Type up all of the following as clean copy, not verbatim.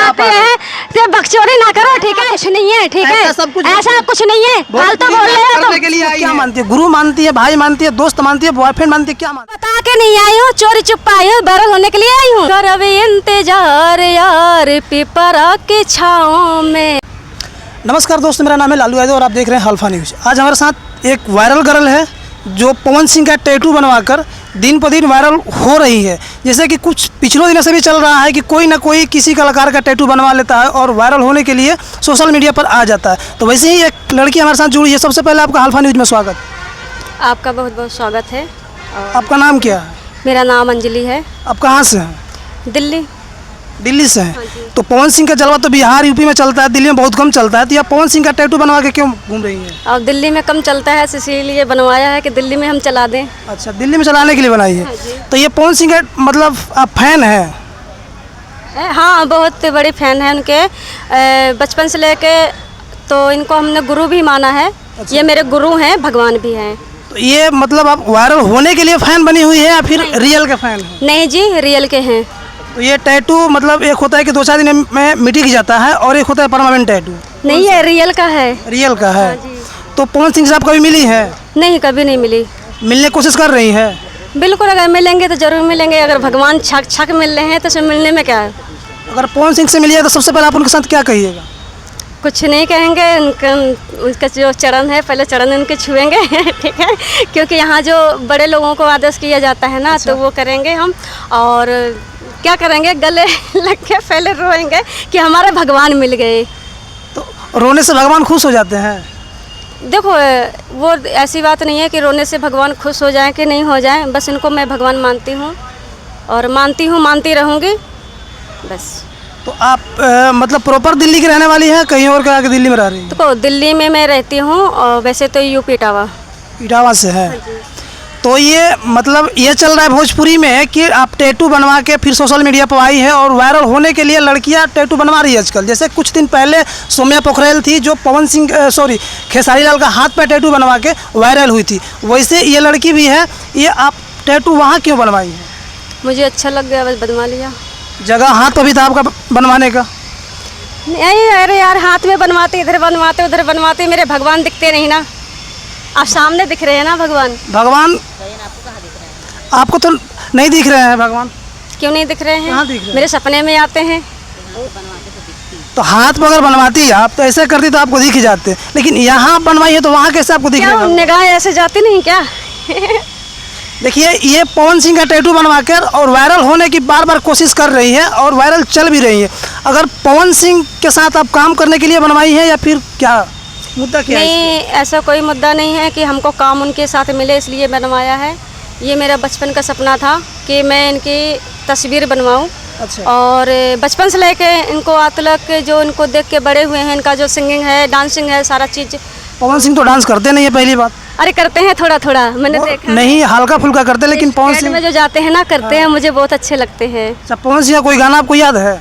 आते हैं तो बकचोदी ना करो, ठीक है? कुछ नहीं है, ठीक है? ऐसा सब कुछ ऐसा कुछ नहीं है, फालतू बोल रहे हो करने के लिए आई क्या मानती है? गुरु मानती है, भाई मानती है, दोस्त मानती है, बॉयफ्रेंड मानती है, क्या मानती है? बता के नहीं आई हूँ, चोरी चुप आई हूँ, वायरल होने के लिए आई हूँ। कर अभी इंतजार यार पिपरा के छाँव में। नमस्कार दोस्तों, मेरा नाम है लालू यादव और आप देख रहे हैं हल्फा न्यूज़। आज हमारे साथ एक वायरल गर्ल है जो पवन सिंह का टैटू बनवाकर दिन पर दिन वायरल हो रही है। जैसे कि कुछ पिछले दिनों से भी चल रहा है कि कोई ना कोई किसी कलाकार का टैटू बनवा लेता है और वायरल होने के लिए सोशल मीडिया पर आ जाता है। तो वैसे ही एक लड़की हमारे साथ जुड़ी है। सबसे पहले आपका हल्फा न्यूज़ में स्वागत। आपका बहुत बहुत स्वागत है। आपका नाम क्या है? मेरा नाम अंजलि है। आप कहाँ से हैं? दिल्ली। दिल्ली से हैं। हाँ जी। तो पवन सिंह का जलवा तो बिहार यूपी में चलता है, दिल्ली में बहुत कम चलता है, तो आप पवन सिंह का टैटू बनवा के क्यों घूम रही हैं? और दिल्ली में कम चलता है, इसीलिए बनवाया है कि दिल्ली में हम चला दें। अच्छा, दिल्ली में चलाने के लिए बनाई है। हाँ जी। तो ये पवन सिंह का मतलब आप फैन हैं? हाँ, बहुत बड़े फैन हैं उनके। बचपन से लेके तो इनको हमने गुरु भी माना है। अच्छा। ये मेरे गुरु हैं, भगवान भी हैं। तो ये मतलब आप वायरल होने के लिए फैन बनी हुई है या फिर रियल का फैन है? नहीं जी, रियल के हैं। तो ये टैटू मतलब एक होता है कि 2-4 दिन में मिट जाता है और एक होता है परमानेंट टैटू। नहीं है, रियल का है। रियल का है। हाँ जी। तो पवन सिंह से आप कभी मिली है? नहीं, कभी नहीं मिली। मिलने की कोशिश कर रही है? बिल्कुल, अगर मिलेंगे तो जरूर मिलेंगे। अगर भगवान छक छक मिल रहे हैं तो उसमें मिलने में क्या है। अगर पवन सिंह से मिलिए तो सबसे पहले आप उनके साथ क्या कहिएगा? कुछ नहीं कहेंगे। उनका जो चरण है, पहले चरण उनके छुएंगे ठीक है, क्योंकि यहाँ जो बड़े लोगों को आदेश किया जाता है ना। अच्छा। तो वो करेंगे हम। और क्या करेंगे, गले लग के पहले रोएंगे कि हमारे भगवान मिल गए। तो रोने से भगवान खुश हो जाते हैं? देखो, वो ऐसी बात नहीं है कि रोने से भगवान खुश हो जाए कि नहीं हो जाए। बस इनको मैं भगवान मानती हूँ और मानती रहूँगी बस। तो आप मतलब प्रॉपर दिल्ली की रहने वाली हैं, कहीं और के दिल्ली में रह रही हैं? तो दिल्ली में मैं रहती हूँ और वैसे तो यूपी इटावा। इटावा से है। तो ये मतलब ये चल रहा है भोजपुरी में कि आप टैटू बनवा के फिर सोशल मीडिया पर आई है और वायरल होने के लिए लड़कियां टैटू बनवा रही है आजकल। जैसे कुछ दिन पहले सौम्या पोखरेल थी जो खेसारी लाल का हाथ पे टैटू बनवा के वायरल हुई थी। वैसे ये लड़की भी है। ये आप टैटू वहाँ क्यों बनवाई है? मुझे अच्छा लग गया, बस बनवा लिया। जगह हाथ पर भी था आपका बनवाने का? नहीं, अरे यार, हाथ में बनवाते, इधर बनवाते, उधर बनवाते, मेरे भगवान दिखते नहीं ना। आप सामने दिख रहे हैं ना भगवान। भगवान आपको तो नहीं दिख रहे हैं भगवान? क्यों नहीं दिख रहे हैं? कहाँ दिख रहे हैं? मेरे सपने में आते हैं। तो हाथ पर अगर बनवाती है आप तो ऐसे करती तो आपको दिख ही जाते, लेकिन यहाँ बनवाई है तो वहाँ कैसे आपको दिख रहे हैं? निगाह ऐसे जाती नहीं क्या? देखिए, ये पवन सिंह का टैटू बनवाकर और वायरल होने की बार बार कोशिश कर रही है और वायरल चल भी रही है। अगर पवन सिंह के साथ आप काम करने के लिए बनवाई है या फिर क्या मुद्दा क्या है? नहीं, ऐसा कोई मुद्दा नहीं है कि हमको काम उनके साथ मिले इसलिए बनवाया है। ये मेरा बचपन का सपना था कि मैं इनकी तस्वीर बनवाऊं। अच्छा। और बचपन से लेके इनको आज तक जो इनको देख के बड़े हुए हैं, इनका जो सिंगिंग है, डांसिंग है, सारा चीज़। पवन सिंह तो डांस करते नहीं है, पहली बात। अरे करते हैं, थोड़ा थोड़ा मैंने देखा। नहीं, हल्का फुल्का करते, लेकिन पवन सिंह में जो जाते हैं ना, करते हैं, मुझे बहुत अच्छे लगते हैं। अच्छा, पवन सिंह का कोई गाना आपको याद है?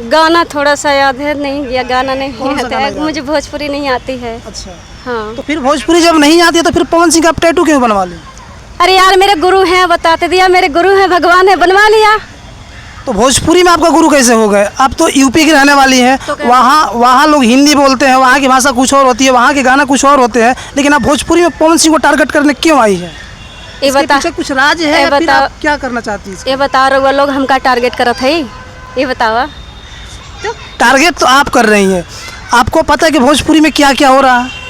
गाना थोड़ा सा याद है, नहीं या गाना नहीं कौन सा आता गाना है, याद? मुझे भोजपुरी नहीं आती है। अच्छा। हाँ। तो फिर भोजपुरी जब नहीं आती है तो फिर पवन सिंह का आप टैटू क्यों बनवा ली? अरे यार, मेरे गुरु हैं, बताते दिया, मेरे गुरु हैं, भगवान है, बनवा लिया। तो भोजपुरी में आपका गुरु कैसे हो गए? आप तो यूपी की रहने वाली हैं। तो वहाँ लोग हिंदी बोलते हैं, वहाँ की भाषा कुछ और होती है, वहाँ के गाना कुछ और होते हैं, लेकिन आप भोजपुरी में पवन सिंह को टारगेट करने क्यों आई है? ये बता, पीछे कुछ राज है या फिर आप क्या करना चाहती है? ये बता रहे वो लोग हमका टारगेट करत है, ये बतावा। तो टारगेट तो आप कर रही हैं। आपको पता है कि भोजपुरी में क्या क्या हो रहा है?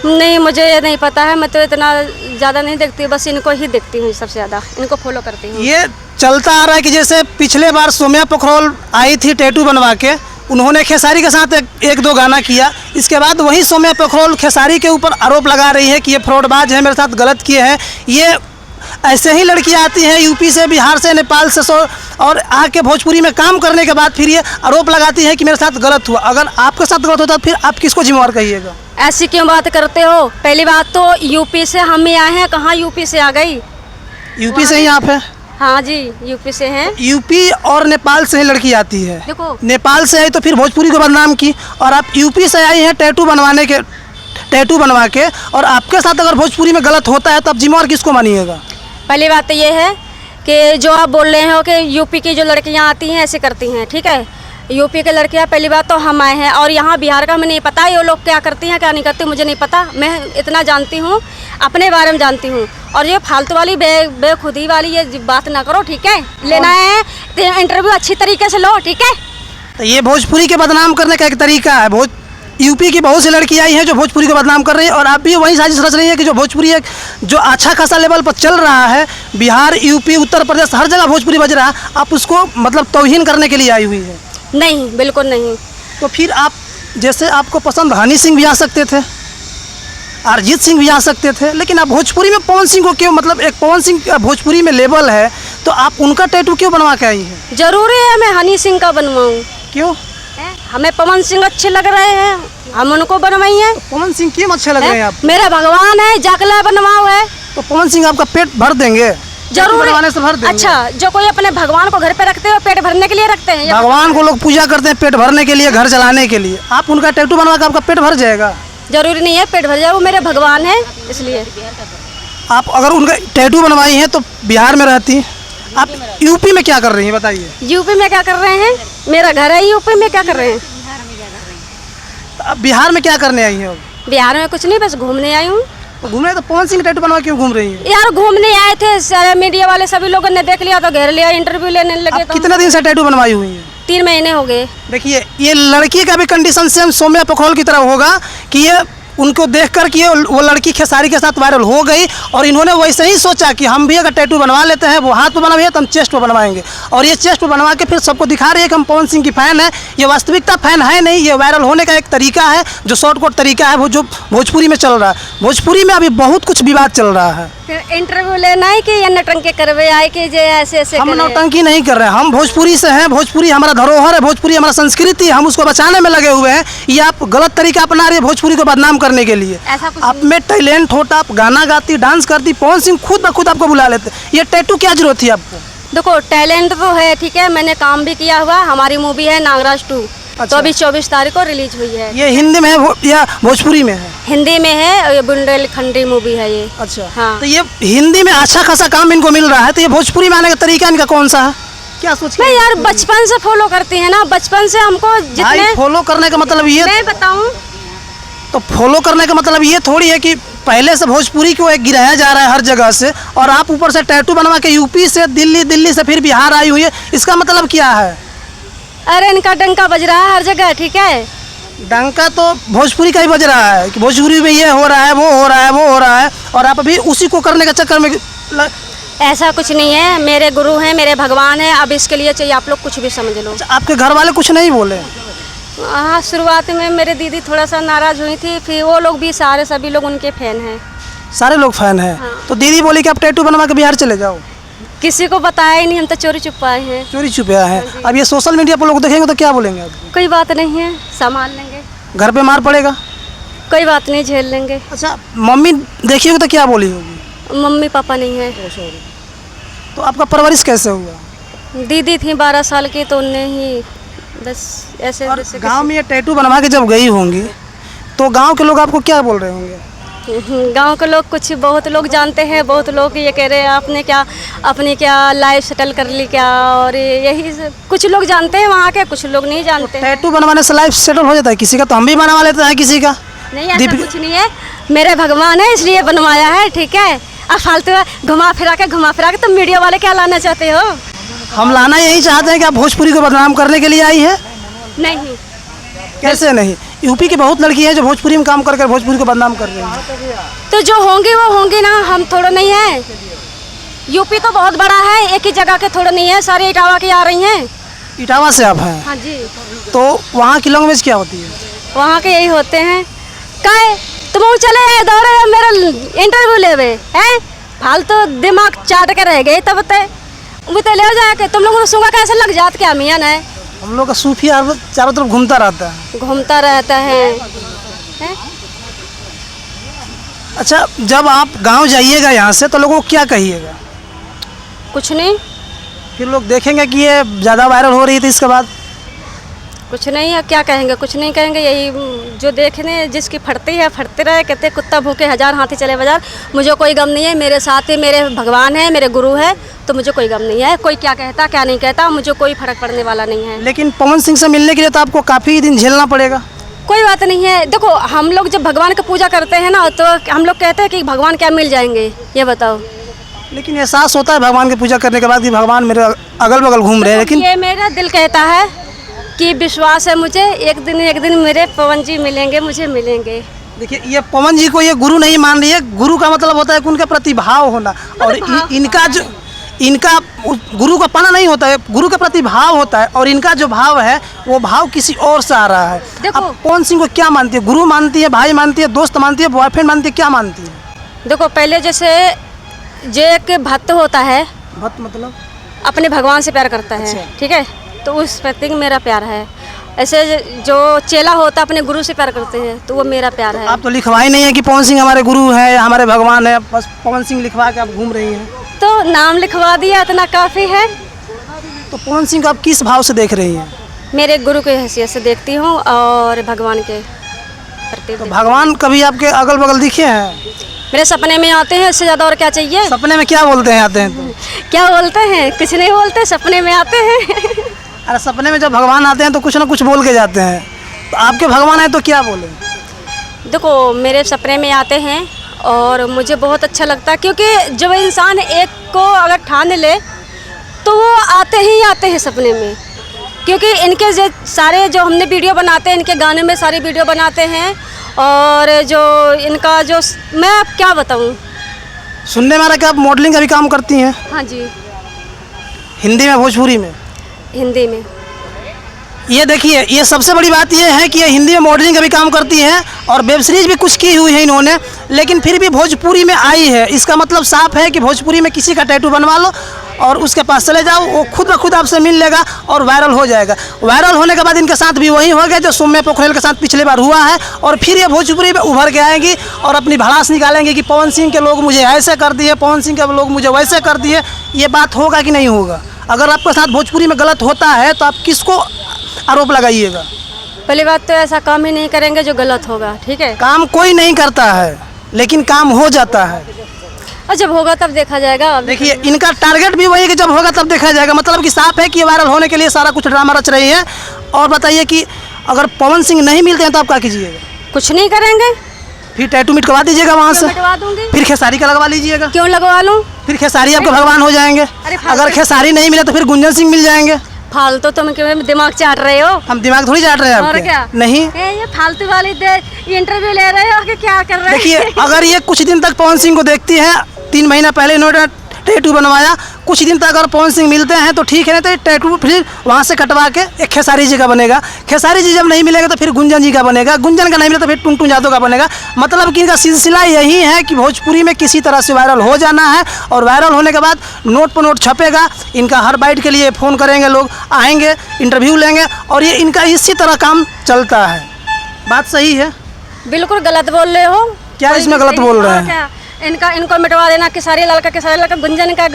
नहीं, मुझे ये नहीं पता है। मैं तो इतना ज़्यादा नहीं देखती, बस इनको ही देखती हूँ, सबसे ज़्यादा इनको फॉलो करती हूँ। ये चलता आ रहा है कि जैसे पिछले बार सौम्या पोखरेल आई थी टैटू बनवा के, उन्होंने खेसारी के साथ एक दो गाना किया। इसके बाद वही सौम्या पोखरेल खेसारी के ऊपर आरोप लगा रही है कि ये फ्रॉडबाज है, मेरे साथ गलत किए हैं। ये ऐसे ही लड़कियां आती हैं यूपी से, बिहार से, नेपाल से और आके भोजपुरी में काम करने के बाद फिर ये आरोप लगाती है कि मेरे साथ गलत हुआ। अगर आपके साथ गलत होता फिर आप किसको जिम्मेवार कहिएगा? ऐसी क्यों बात करते हो? पहली बात तो यूपी से हम ही आए हैं, कहाँ यूपी से आ गई? यूपी से ही आप हैं? हाँ जी, यूपी से हैं। यूपी और नेपाल से ही लड़की आती है। देखो, नेपाल से आई तो फिर भोजपुरी को बदनाम की, और आप यूपी से आई हैं टैटू बनवा के, और आपके साथ अगर भोजपुरी में गलत होता है तो आप जिम्मेवार किसको मानिएगा? पहली बात तो ये है कि जो आप बोल रहे हो कि यूपी की जो लड़कियां आती हैं ऐसे करती हैं, ठीक है, यूपी के लड़कियां पहली बात तो हम आए हैं, और यहाँ बिहार का हमें नहीं पता ये लोग क्या करती हैं क्या नहीं करती, मुझे नहीं पता। मैं इतना जानती हूँ, अपने बारे में जानती हूँ। और ये फालतू वाली बेखुदी वाली ये बात ना करो, ठीक है। लेना है तो इंटरव्यू अच्छी तरीके से लो, ठीक है। तो ये भोजपुरी के बदनाम करने का एक तरीका है। यूपी की बहुत सी लड़कियां आई हैं जो भोजपुरी को बदनाम कर रही हैं, और आप भी वही साजिश रच रही है कि जो भोजपुरी एक जो अच्छा खासा लेवल पर चल रहा है, बिहार, यूपी, उत्तर प्रदेश, हर जगह भोजपुरी बज रहा है, आप उसको मतलब तौहीन करने के लिए आई हुई है। नहीं, बिल्कुल नहीं। तो फिर आप जैसे आपको पसंद हनी सिंह भी आ सकते थे, अरिजीत सिंह भी आ सकते थे, लेकिन आप भोजपुरी में पवन सिंह को क्यों, मतलब एक पवन सिंह भोजपुरी में लेवल है तो आप उनका टैटू क्यों बनवा के आई हैं? जरूरी है मैं हनी सिंह का बनवाऊँ? क्यों? हमें पवन सिंह अच्छे लग रहे हैं, हम उनको बनवाई हैं। तो पवन सिंह क्यों अच्छे लग रहे हैं आप? मेरा भगवान है, जाकला बनवाओ है। तो पवन सिंह आपका पेट भर देंगे? जरूर बनवाने से भर देंगे। अच्छा, जो कोई अपने भगवान को घर पे रखते हैं पेट भरने के लिए रखते हैं। भगवान को लोग पूजा करते हैं पेट भरने के लिए, घर चलाने के लिए। आप उनका टैटू बनवा के आपका पेट भर जाएगा? जरूरी नहीं है पेट भर जाए, वो मेरे भगवान है इसलिए। आप अगर उनका टैटू बनवाई हैं तो बिहार में रहती, आप यूपी में क्या कर रही हैं बताइए? यूपी में क्या कर रहे हैं? मेरा घर है यूपी में, क्या कर रहे हैं? अब बिहार में क्या करने आई हैं? बिहार में कुछ नहीं, बस घूमने आई हूँ। तो घूमने तो पवन सिंह टैटू बनवा क्यों घूम रही हैं? यार घूमने आए थे, सारे मीडिया वाले सभी लोगों ने देख लिया तो घेर लिया, इंटरव्यू लेने लगे। तो कितने दिन से टैटू बनवाई हुई है? 3 महीने हो गए। देखिए, ये लड़की का भी कंडीशन सेम सौम्या पोखरोल की तरह होगा कि ये उनको देखकर कि वो लड़की खेसारी के साथ वायरल हो गई, और इन्होंने वैसे ही सोचा कि हम भी अगर टैटू बनवा लेते हैं, वो हाथ पे बनवाए तो हम चेस्ट पे बनवाएंगे, और ये चेस्ट पे बनवा के फिर सबको दिखा रही है कि हम पवन सिंह की फ़ैन है। ये वास्तविकता फ़ैन है नहीं, ये वायरल होने का एक तरीका है, जो शॉर्टकट तरीका है, वो जो भोजपुरी में चल रहा है। भोजपुरी में अभी बहुत कुछ विवाद चल रहा है। फिर इंटरव्यू लेना है कि ये नटंके करवे आए कि जे ऐसे ऐसे हम करे? नौटंकी नहीं कर रहे हैं, हम भोजपुरी से हैं, भोजपुरी हमारा धरोहर है, भोजपुरी हमारा संस्कृति है, हम उसको बचाने में लगे हुए हैं। ये आप गलत तरीका अपना रही है भोजपुरी को बदनाम करने के लिए। आप में टैलेंट होता, आप गाना गाती, डांस करती, पवन सिंह खुद ब खुद आपको बुला लेते, ये टैटू क्या जरूरत थी आपको? देखो टैलेंट तो है, ठीक है, मैंने काम भी किया हुआ। हमारी मूवी है नागराज 2, तो अभी 24 तारीख को रिलीज हुई है। ये हिंदी में है या भोजपुरी में है? हिंदी में है, और ये बुंदेलखंडी मूवी है ये। अच्छा, हाँ। तो ये हिंदी में अच्छा खासा काम इनको मिल रहा है, तो ये भोजपुरी में आने का तरीका इनका कौन सा है? क्या सोच मैं यार बचपन से फॉलो करती है ना, बचपन से हमको जितने फॉलो करने का मतलब ये, मैं बताऊं तो फॉलो करने का मतलब ये थोड़ी है कि पहले से भोजपुरी को एक गिराया जा रहा है हर जगह से, और आप ऊपर से टैटू बनवा के यूपी से दिल्ली, दिल्ली से फिर बिहार आई हुई है, इसका मतलब क्या है? अरे इनका डंका बज रहा है हर जगह, ठीक है। डंका तो भोजपुरी का ही बज रहा है कि भोजपुरी में ये हो रहा है, वो हो रहा है, वो हो रहा है, और आप अभी उसी को करने के चक्कर में ऐसा कुछ नहीं है, मेरे गुरु हैं, मेरे भगवान हैं, अब इसके लिए चाहिए आप लोग कुछ भी समझ लो। आपके घर वाले कुछ नहीं बोले? हाँ, शुरुआत में मेरी दीदी थोड़ा सा नाराज़ हुई थी, फिर वो लोग भी सारे सभी लोग उनके फैन हैं। सारे लोग फैन हैं? हाँ। तो दीदी बोली कि आप टैटू बनवा के बिहार चले जाओ? किसी को बताया ही नहीं, हम तो चोरी छुपा आए हैं। चोरी छुपे आए हैं। अब ये सोशल मीडिया पर लोग देखेंगे तो क्या बोलेंगे आपको? कोई बात नहीं है, संभाल लेंगे। घर पे मार पड़ेगा? कोई बात नहीं, झेल लेंगे। अच्छा, मम्मी देखिएगा तो क्या बोली होगी? मम्मी पापा नहीं है। तो आपका परवरिश कैसे हुआ? दीदी थी 12 साल की, तो उनने ही बस ऐसे और जैसे गांव में ये टैटू बनवा के जब गई होंगी तो गांव के लोग आपको क्या बोल रहे होंगे? गांव के लोग कुछ बहुत लोग जानते हैं, बहुत लोग ये कह रहे हैं आपने क्या अपनी क्या लाइफ सेटल कर ली क्या, और यही कुछ लोग जानते हैं वहाँ के, कुछ लोग नहीं जानते हैं। टैटू बनवाने से लाइफ सेटल हो जाता है किसी का? तो हम भी बनवा लेते हैं किसी का। नहीं, ऐसा कुछ नहीं है, मेरे भगवान है इसलिए बनवाया है, ठीक है। अब फालतू घुमा फिरा के तुम मीडिया वाले क्या लाना चाहते हो? हम लाना यही चाहते हैं कि आप भोजपुरी को बदनाम करने के लिए आई है? नहीं। कैसे नहीं? यूपी की बहुत लड़की है जो भोजपुरी में काम कर भोजपुरी को बदनाम कर रही है। तो जो होंगी वो होंगी ना, हम थोड़ा नहीं है। यूपी तो बहुत बड़ा है, एक ही जगह के थोड़ा नहीं है, सारे इटावा की आ रही हैं। इटावा से आप हैं? हाँ जी। तो वहाँ की लैंग्वेज क्या होती है? वहाँ के यही होते हैं। काहे तुम चले दौड़े मेरा इंटरव्यू लेवे हैं, फालतू दिमाग चाट के रह गए, तब तो ले जाके तुम लोगों को सुगा कैसे लग जात क्या मियाँ है? हम लोग का सूफी चारों तरफ घूमता रहता है। हैं? अच्छा, जब आप गांव जाइएगा यहाँ से तो लोगों को क्या कहिएगा? कुछ नहीं। फिर लोग देखेंगे कि ये ज़्यादा वायरल हो रही थी, इसके बाद कुछ नहीं है, क्या कहेंगे, कुछ नहीं कहेंगे। यही जो देखने जिसकी फटती है फटते रहे। कहते कुत्ता भूखे हजार हाथी चले बाजार। मुझे कोई गम नहीं है, मेरे साथ ही मेरे भगवान है, मेरे गुरु है, तो मुझे कोई गम नहीं है। कोई क्या कहता क्या नहीं कहता, मुझे कोई फर्क पड़ने वाला नहीं है। लेकिन पवन सिंह से मिलने के लिए तो आपको काफ़ी दिन झेलना पड़ेगा। कोई बात नहीं है। देखो हम लोग जब भगवान की पूजा करते हैं ना, तो हम लोग कहते हैं कि भगवान क्या मिल जाएंगे, ये बताओ। लेकिन एहसास होता है भगवान की पूजा करने के बाद कि भगवान मेरे अगल बगल घूम रहे हैं। लेकिन ये मेरा दिल कहता है कि विश्वास है मुझे, एक दिन मेरे पवन जी मिलेंगे, मुझे मिलेंगे। देखिए, ये पवन जी को ये गुरु नहीं मान रही है। गुरु का मतलब होता है कि उनका प्रतिभाव होना, और इनका गुरु का पाना नहीं होता है, गुरु का प्रतिभाव होता है, और इनका जो भाव है वो भाव किसी और से आ रहा है। अब पवन सिंह को क्या मानती है? गुरु मानती है, भाई मानती है, दोस्त मानती है, बॉयफ्रेंड मानती है, क्या मानती है? देखो पहले जैसे जो एक भक्त होता है, भक्त मतलब अपने भगवान से प्यार करता है, अच्छा। ठीक है, तो उस प्रति मेरा प्यार है। ऐसे जो चेला होता है अपने गुरु से प्यार करते हैं, तो वो मेरा प्यार है। आप तो लिखवाई नहीं है कि पवन सिंह हमारे गुरु है, हमारे भगवान है, बस पवन सिंह लिखवा के आप घूम रही हैं। तो नाम लिखवा दिया, इतना काफ़ी है। तो पवन सिंह को आप किस भाव से देख रही हैं? मेरे गुरु की हैसियत से देखती हूँ और भगवान के प्रति। तो भगवान कभी आपके अगल बगल दिखे हैं? मेरे सपने में आते हैं, इससे ज़्यादा और क्या चाहिए। सपने में क्या बोलते हैं आते हैं तो? क्या बोलते हैं? कुछ नहीं बोलते, सपने में आते हैं। अरे सपने में जब भगवान आते हैं तो कुछ ना कुछ बोल के जाते हैं, तो आपके भगवान आए तो क्या बोले? देखो मेरे सपने में आते हैं और मुझे बहुत अच्छा लगता है, क्योंकि जब इंसान एक को अगर ठान ले तो वो आते ही आते हैं सपने में। क्योंकि इनके सारे जो हमने वीडियो बनाते हैं, इनके गाने में सारी वीडियो बनाते हैं, और जो इनका जो मैं अब क्या बताऊँ। सुनने में आ रहा है कि आप मॉडलिंग का भी काम करती हैं? हाँ जी। हिंदी में, भोजपुरी में? हिंदी में। ये देखिए, ये सबसे बड़ी बात ये है कि ये हिंदी में मॉडलिंग का भी काम करती हैं और वेब सीरीज भी कुछ की हुई है इन्होंने, लेकिन फिर भी भोजपुरी में आई है। इसका मतलब साफ है कि भोजपुरी में किसी का टैटू बनवा लो और उसके पास चले जाओ, वो खुद ब खुद आपसे मिल लेगा और वायरल हो जाएगा। वायरल होने के बाद इनके साथ भी वही हो गया जो सौम्या पोखरेल के साथ पिछले बार हुआ है, और फिर ये भोजपुरी में उभर के आएंगी और अपनी भड़ास निकालेंगे कि पवन सिंह के लोग मुझे ऐसे कर दिए, पवन सिंह के लोग मुझे वैसे कर दिए। ये बात होगा कि नहीं होगा? अगर आपके साथ भोजपुरी में गलत होता है तो आप किसको आरोप लगाइएगा? पहली बात तो ऐसा काम ही नहीं करेंगे जो गलत होगा, ठीक है। काम कोई नहीं करता है, लेकिन काम हो जाता है, और जब होगा तब देखा जाएगा। देखिए इनका टारगेट भी वही है कि जब होगा तब देखा जाएगा। मतलब कि साफ है कि वायरल होने के लिए सारा कुछ ड्रामा रच रही है। और बताइए कि अगर पवन सिंह नहीं मिलते हैं तो आप क्या कीजिएगा? कुछ नहीं करेंगे, फिर टैटू मिटवा दीजिएगा वहाँ से, मिटवा दूंगी। फिर खेसारी का लगवा लीजिएगा। क्यों लगवा लूँ? फिर खेसारी आपके भगवान हो जाएंगे। अगर खेसारी नहीं मिले तो फिर गुंजन सिंह मिल जाएंगे। फालतू तुम क्यों दिमाग चाट रहे हो? हम दिमाग थोड़ी चाट रहे हैं और आपके। क्या? नहीं, ये फालतू वाली इंटरव्यू ले रहे हो कि क्या कर रहे हो? देखिए अगर ये कुछ दिन तक पवन सिंह को देखती है, 3 महीना पहले इन्होंने टैटू बनवाया, कुछ दिन तक अगर पवन सिंह मिलते हैं तो ठीक है, नहीं तो टैटू फिर वहाँ से कटवा के एक खेसारी जी का बनेगा। खेसारी जी जब नहीं मिलेगा तो फिर गुंजन जी का बनेगा, गुंजन का नहीं मिला तो फिर टुनटुन यादव का बनेगा। मतलब कि इनका सिलसिला यही है कि भोजपुरी में किसी तरह से वायरल हो जाना है, और वायरल होने के बाद नोट पर नोट छपेगा। इनका हर बाइट के लिए फ़ोन करेंगे लोग, आएंगे, इंटरव्यू लेंगे, और ये इनका इसी तरह काम चलता है। बात सही है? बिल्कुल गलत बोल रहे हो। क्या इसमें गलत बोल रहे हैं? इनको मिटवा देना, खेसारी लाल का गुंजन का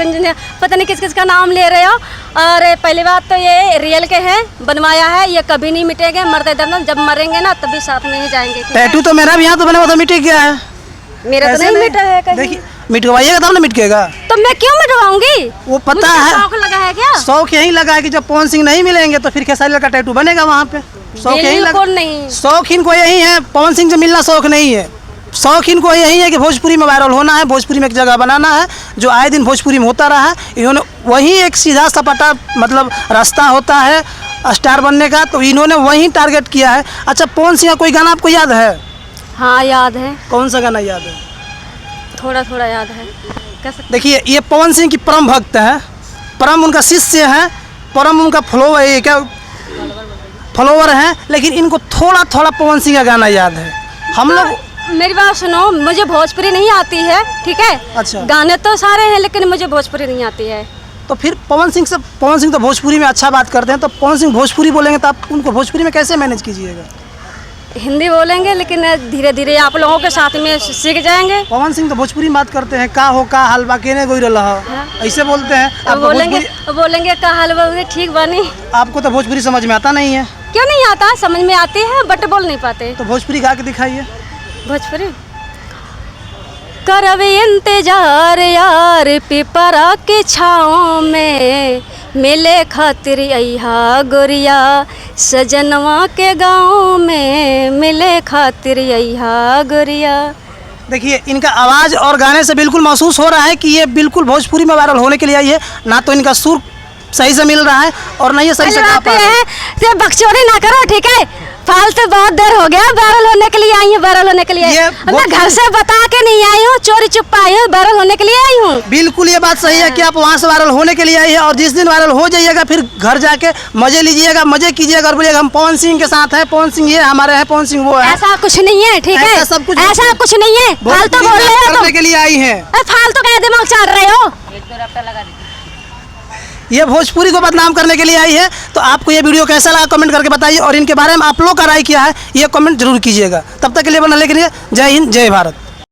पता नहीं किस किस का नाम ले रहे हो। और पहली बात तो ये रियल के हैं, बनवाया है, ये कभी नहीं मिटेंगे। मरते दम जब मरेंगे ना तभी साथ में ही जाएंगे। टैटू तो मेरा भी यहाँ तो बना हुआ था, मिट गया है। मेरा तो नहीं मिटा है कहीं। देखिए मिटवाइएगा तब ना मिटेगा। तो मैं क्यों मिटवाऊंगी? वो पता है, शौक लगा है क्या? शौक यही लगा है कि जब पवन सिंह नहीं मिलेंगे तो फिर खेसारी लाल का टैटू बनेगा वहाँ पे। शौक यही लगा, नहीं, शौक इनको यही है। पवन सिंह से मिलना शौक नहीं है, शौक इनको यही है कि भोजपुरी में वायरल होना है, भोजपुरी में एक जगह बनाना है, जो आए दिन भोजपुरी में होता रहा है। इन्होंने वही एक सीधा सपाटा मतलब रास्ता होता है स्टार बनने का, तो इन्होंने वही टारगेट किया है। अच्छा, पवन सिंह का कोई गाना आपको याद है? हाँ याद है। कौन सा गाना याद है? थोड़ा थोड़ा याद है। देखिए ये पवन सिंह की परम भक्त है, परम उनका शिष्य है, परम उनका फॉलोवर हैं, लेकिन इनको थोड़ा थोड़ा पवन सिंह का गाना याद है। हम लोग मेरी बात सुनो, मुझे भोजपुरी नहीं आती है, ठीक है। अच्छा, गाने तो सारे हैं लेकिन मुझे भोजपुरी नहीं आती है। तो फिर पवन सिंह तो भोजपुरी में अच्छा बात करते हैं, तो पवन सिंह भोजपुरी बोलेंगे तो आप उनको भोजपुरी में कैसे मैनेज कीजिएगा? हिंदी बोलेंगे, लेकिन धीरे धीरे आप लोगों के साथ में सीख जाएंगे। पवन सिंह तो भोजपुरी में बात करते हैं, का हो का हलवा केने गोई रहा, ऐसे बोलते हैं। बोलेंगे का हलवा ठीक बनी। आपको तो भोजपुरी समझ में आता नहीं है। क्यों नहीं आता, समझ में आती है बट बोल नहीं पाते। तो भोजपुरी गा के दिखाइए। भोजपुरी करब इंतजार यार पिपरा के छाँव में, मिले खातिर अइहा गोरिया सजनवा के गाँव में, मिले खातिर अइहा गोरिया। देखिए इनका आवाज़ और गाने से बिल्कुल महसूस हो रहा है कि ये बिल्कुल भोजपुरी में वायरल होने के लिए आई है। ना तो इनका सुर सही से मिल रहा है और ना ये सही से गा पा रहे हैं। बकचोदी ना करो, ठीक है, फालतू बहुत देर हो गया, वायरल होने के लिए आई हूँ, वायरल होने के लिए। मैं घर से बता के नहीं आई हूँ, चोरी चुप्पा आई हूँ, वायरल होने के लिए आई हूँ। बिल्कुल ये बात सही है कि आप वहाँ से वायरल होने के लिए आई है और जिस दिन वायरल हो जाइएगा फिर घर जाके मजे लीजिएगा, मजे कीजिएगा और बोलिएगा हम पवन सिंह के साथ हैं, पवन सिंह ये हमारे हैं, पवन सिंह वो है। ऐसा कुछ नहीं है, ठीक है, सब कुछ ऐसा कुछ नहीं है, फालतू बोल रहे हो करने के लिए आई है, फालतू का दिमाग चाट रहे हो। ये भोजपुरी को बदनाम करने के लिए आई है। तो आपको ये वीडियो कैसा लगा कमेंट करके बताइए और इनके बारे में आप लोग का राय क्या है ये कमेंट जरूर कीजिएगा। तब तक के लिए बना लेके जय हिंद जय भारत।